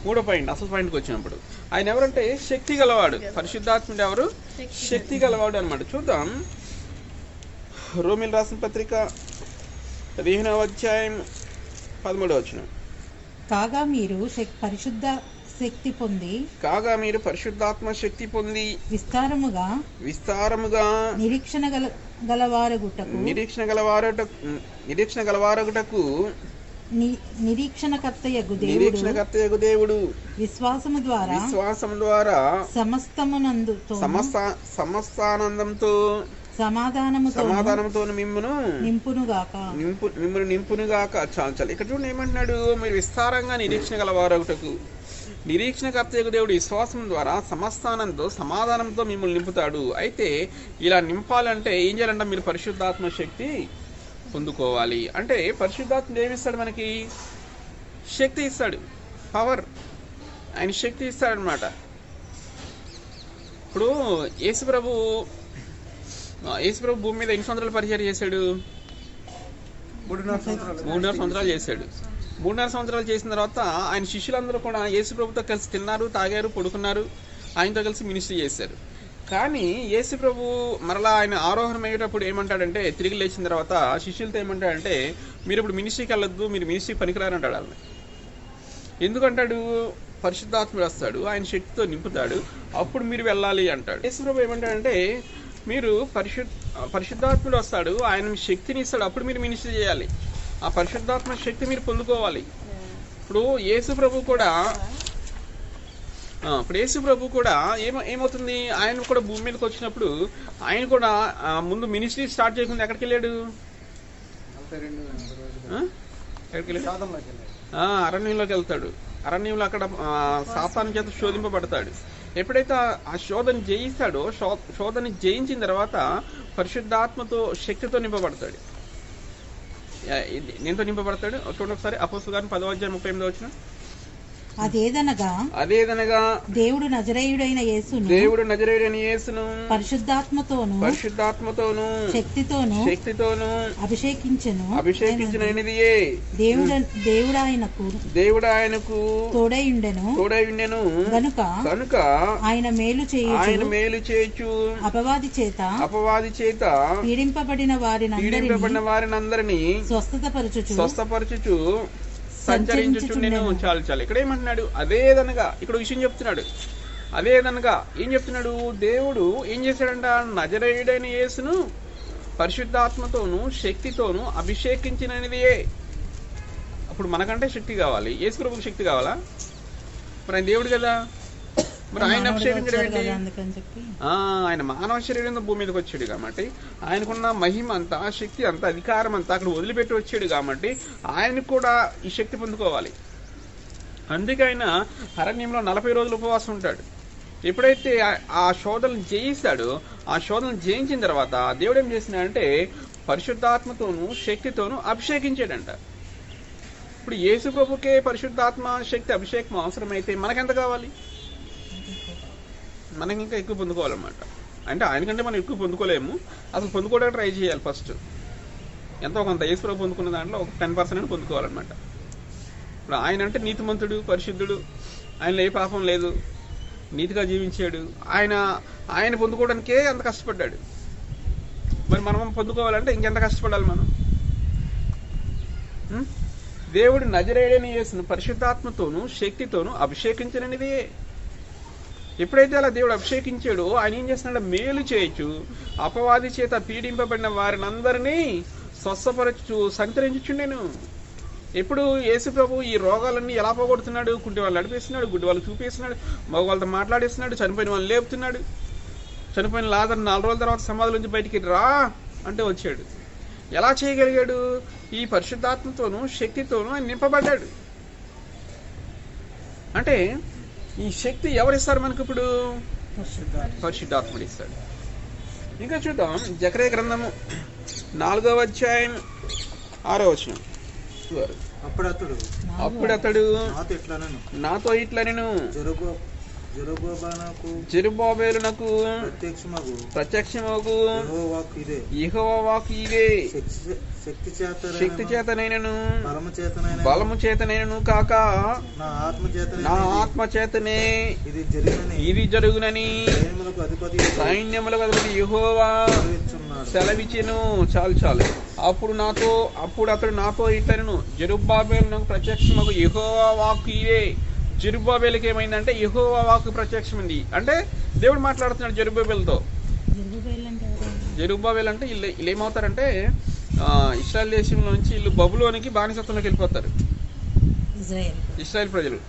మూడో పాయింట్, అసలు పాయింట్కి వచ్చినప్పుడు ఆయన ఎవరంటే శక్తి గలవాడు. పరిశుద్ధాత్ముడు ఎవరు? శక్తి గలవాడు అనమాట. చూద్దాం, రోమీలు రాసిన పత్రిక 15వ అధ్యాయం 13వ వచనం. కాగా మీరు పరిశుద్ధాత్మ శక్తి పొంది విస్తారముగా నిరీక్షణ గలవారగుటకు నిరీక్షణకర్తయగు దేవుడు విశ్వాసము ద్వారా సమస్తానందంతో సమాధానముతో మిమ్మును నింపునుగాక. చాలు. ఇక్కడ చూడండి ఏమంటున్నాడు, మీరు విస్తారంగా నిరీక్షణ గలవారగుటకు. నిరీక్షణకర్తయగు దేవుడు విశ్వాసం ద్వారా సమస్తానంతో సమాధానంతో మిమ్మల్ని నింపుతాడు. అయితే ఇలా నింపాలంటే ఏం చేయాలంటే మీరు పరిశుద్ధాత్మ శక్తి పొందుకోవాలి. అంటే పరిశుద్ధాత్మ ఏమిస్తాడు? మనకి శక్తి ఇస్తాడు, పవర్. ఆయన శక్తి ఇస్తాడనమాట. ఇప్పుడు యేసుప్రభు భూమి మీద ఎన్ని సంవత్సరాలు పరిచయం చేశాడు? 3.5 సంవత్సరాలు చేశాడు. 3.5 సంవత్సరాలు చేసిన తర్వాత ఆయన శిష్యులందరూ కూడా యేసుప్రభుతో కలిసి తిన్నారు, తాగారు, పడుకున్నారు, ఆయనతో కలిసి మినిస్ట్రీ చేశారు. కానీ యేసుప్రభు మరలా ఆయన ఆరోహణం అయ్యేటప్పుడు ఏమంటాడంటే, తిరిగి లేచిన తర్వాత శిష్యులతో ఏమంటాడంటే, మీరు ఇప్పుడు మినిస్ట్రీకి వెళ్ళొద్దు, మీరు మినిస్ట్రీకి పనికిరారంటాడు వాళ్ళని. ఎందుకంటాడు? పరిశుద్ధాత్ముడు వస్తాడు, ఆయన శక్తితో నింపుతాడు, అప్పుడు మీరు వెళ్ళాలి అంటాడు. యేసుప్రభు ఏమంటాడంటే, మీరు పరిశుద్ధాత్ముడు వస్తాడు, ఆయన శక్తిని ఇస్తాడు, అప్పుడు మీరు మినిస్ట్రీ చేయాలి. ఆ పరిశుద్ధాత్మ శక్తి మీరు పొందుకోవాలి. ఇప్పుడు యేసుప్రభు కూడా ఏమవుతుంది, ఆయన కూడా భూమి మీదకి వచ్చినప్పుడు ఆయన కూడా ముందు మినిస్ట్రీ స్టార్ట్ చేయకుండా ఎక్కడికి వెళ్ళాడు? అరణ్యంలోకి వెళ్తాడు. అరణ్యంలో అక్కడ సాతాను చేత శోధింపబడతాడు. ఎప్పుడైతే ఆ శోధన జయిస్తాడో, శోధన జయించిన తర్వాత పరిశుద్ధాత్మతో శక్తితో నింపబడతాడు. నేనుతో నింపబడతాడు. చూడండి ఒకసారి, అపోస్తలుల కార్యం 10వ అధ్యాయం 38వ వచనం. అదేదనగా దేవుడు నజరేయుడైన యేసును పరిశుద్ధాత్మతోను శక్తితోను అభిషేకించిననిదియే. దేవుడు ఆయనకు తోడైయుండెను కనుక ఆయన మేలు చేయొచ్చు అపవాది చేత పీడింపబడిన వారినందరినీ స్వస్థపరచుచు సంచరించుచుండెను. చాలు. ఇక్కడ ఏమంటున్నాడు? అదేదనగా ఇక్కడ విషయం చెప్తున్నాడు. అదేదనగా ఏం చెప్తున్నాడు? దేవుడు ఏం చేశాడంట? నజరేయుడైన యేసును పరిశుద్ధాత్మతోను శక్తితోను అభిషేకించిననిదియే. అప్పుడు మనకంటే శక్తి కావాలి, యేసు ప్రభువుకి శక్తి కావాలా? మరి ఆయన దేవుడు కదా, మరి ఆయన అభిషేకించడం ఏంటి? ఆయన మానవ శరీరంతో భూమి మీదకి వచ్చాడు కాబట్టి ఆయనకున్న మహిమ అంతా, శక్తి అంతా, అధికారం అంతా అక్కడ వదిలిపెట్టి వచ్చాడు కాబట్టి ఆయనకు కూడా ఈ శక్తి పొందుకోవాలి. అందుకే ఆయన అరణ్యంలో 40 రోజులు ఉపవాసం ఉంటాడు. ఎప్పుడైతే ఆ శోధనలు జయిస్తాడో, ఆ శోధనలు జయించిన తర్వాత దేవుడు ఏం చేసినాడంటే పరిశుద్ధాత్మతోను శక్తితోను అభిషేకించాడంట. ఇప్పుడు యేసు ప్రభుకే పరిశుద్ధాత్మ శక్తి అభిషేకం అవసరమైతే మనకెంత కావాలి? మనకి ఇంకా ఎక్కువ పొందుకోవాలన్నమాట. అంటే ఆయనకంటే మనం ఎక్కువ పొందుకోలేము, అసలు పొందుకోవడానికి ట్రై చేయాలి. ఫస్ట్ ఎంతో కొంత యేసుప్రభు పొందుకున్న దాంట్లో ఒక 10% పొందుకోవాలన్నమాట. ఇప్పుడు ఆయన అంటే నీతిమంతుడు, పరిశుద్ధుడు, ఆయనలో ఏ పాపం లేదు, నీతిగా జీవించాడు. ఆయన పొందుకోవడానికే అంత కష్టపడ్డాడు. మరి మనం పొందుకోవాలంటే ఇంకెంత కష్టపడాలి మనం? దేవుడు నజరేయుడైన యేసును పరిశుద్ధాత్మతోను శక్తితోను అభిషేకించనిది. ఎప్పుడైతే అలా దేవుడు అభిషేకించాడో ఆయన ఏం చేస్తున్నాడు? మేలు చేయొచ్చు, అపవాది చేత పీడింపబడిన వారినందరినీ స్వస్థపరచు సంతరించుచుండెను. ఎప్పుడు యేసు ప్రభు ఈ రోగాలన్నీ ఎలా పోగొడుతున్నాడు? కుంటి వాళ్ళు నడిపిస్తున్నాడు, గుడ్డి వాళ్ళు చూపిస్తున్నాడు, మగ వాళ్ళతో మాట్లాడిస్తున్నాడు, చనిపోయిన వాళ్ళు లేపుతున్నాడు. చనిపోయిన లాజరు 4 రోజుల తర్వాత సమాధుల నుంచి బయటికి రా అంటే వచ్చాడు. ఎలా చేయగలిగాడు? ఈ పరిశుద్ధాత్మతోనూ శక్తితోనూ ఆయన నింపబడ్డాడు. అంటే ఈ శక్తి ఎవరిస్తారు మనకు? ఇప్పుడు పరిశుద్ధాత్ముడు ఇస్తాడు. ఇంకా చూద్దాం, జకర్యా గ్రంథము 4వ అధ్యాయం 6వ వచనం. అప్పుడు అతడు నాతో ఇట్లా నేను జెరుబ్బాబెలునకు ప్రత్యక్షమగు యెహోవా వాక్కు ఇదే. శక్తి చేతనైనను బలము చేతనైనను కాక నా ఆత్మ చేతనే ఇది జరుగునని సైన్యములకు అధిపతి యెహోవా సెలవిచ్చెను. చాలు. అప్పుడు అతడు నాతో ఇట్లనెను, జెరుబ్బాబెలునకు ప్రత్యక్షమగు యెహోవా వాక్కు ఇదే. జెరుబ్బాబెలుకి ఏమైందంటే యెహోవా వాక్కు ప్రత్యక్షమైంది. అంటే దేవుడు మాట్లాడుతున్నాడు జెరుబ్బాబెలుతో. జెరుబ్బాబెలు అంటే వీళ్ళు ఏమవుతారంటే ఇశ్రాయేల్ దేశంలో నుంచి వీళ్ళు బబులోనికి బానిసత్వంలోకి వెళ్ళిపోతారు. ఇశ్రాయేల్ ప్రజలు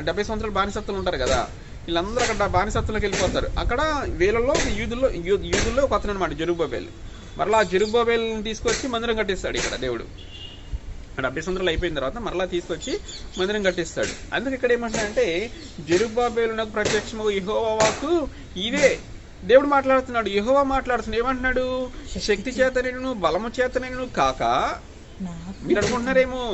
70 సంవత్సరాలు బానిసత్వం ఉంటారు కదా, వీళ్ళందరూ అక్కడ బానిసత్వంలోకి వెళ్ళిపోతారు. అక్కడ వీళ్ళలో యూదుల్లో ఒక అతను అనమాట జెరుబ్బాబెలు. మరలా జెరుబ్బాబెలుని తీసుకొచ్చి మందిరం కట్టిస్తాడు ఇక్కడ దేవుడు. 70 సంవత్సరాలు అయిపోయిన తర్వాత మరలా తీసుకొచ్చి మందిరం కట్టిస్తాడు. అందుకే ఇక్కడ ఏమంటాడంటే జెరుబ్బాబెలునకు ప్రత్యక్షము యెహోవా వాక్కు ఇదే. దేవుడు మాట్లాడుతున్నాడు, యెహోవా మాట్లాడుతున్నాడు. ఏమంటున్నాడు? శక్తి చేతనేను బలము చేతనేను కాక. మీరు అనుకుంటున్నారేమో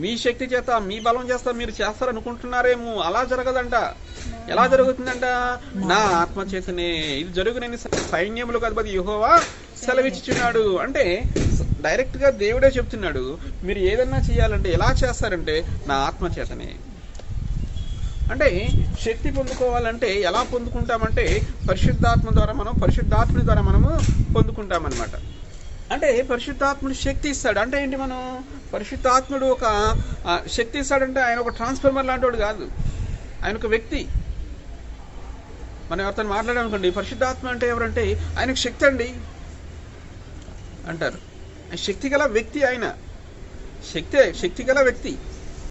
మీ శక్తి చేత మీ బలం చేస్తా మీరు చేస్తారనుకుంటున్నారేమో. అలా జరగదంట. ఎలా జరుగుతుందంట? నా ఆత్మ చేతనే ఇది జరుగునని సైన్యములకు అధిపతి యెహోవా సెలవిచ్చుచున్నాడు. అంటే డైరెక్ట్ గా దేవుడే చెప్తున్నాడు, మీరు ఏదన్నా చేయాలంటే ఎలా చేస్తారంటే నా ఆత్మ చేతనే. అంటే శక్తి పొందుకోవాలంటే ఎలా పొందుకుంటామంటే పరిశుద్ధాత్ముని ద్వారా మనము పొందుకుంటామన్నమాట. అంటే పరిశుద్ధాత్ముడు శక్తి ఇస్తాడు. అంటే ఏంటి? మనం పరిశుద్ధాత్ముడు ఒక శక్తి ఇస్తాడంటే ఆయన ఒక ట్రాన్స్ఫార్మర్ లాంటి కాదు, ఆయన ఒక వ్యక్తి. మనం ఎవరితో మాట్లాడామనుకోండి, పరిశుద్ధాత్మ అంటే ఎవరంటే ఆయనకు శక్తి అండి అంటారు. శక్తి గల వ్యక్తి, ఆయన శక్తి గల వ్యక్తి.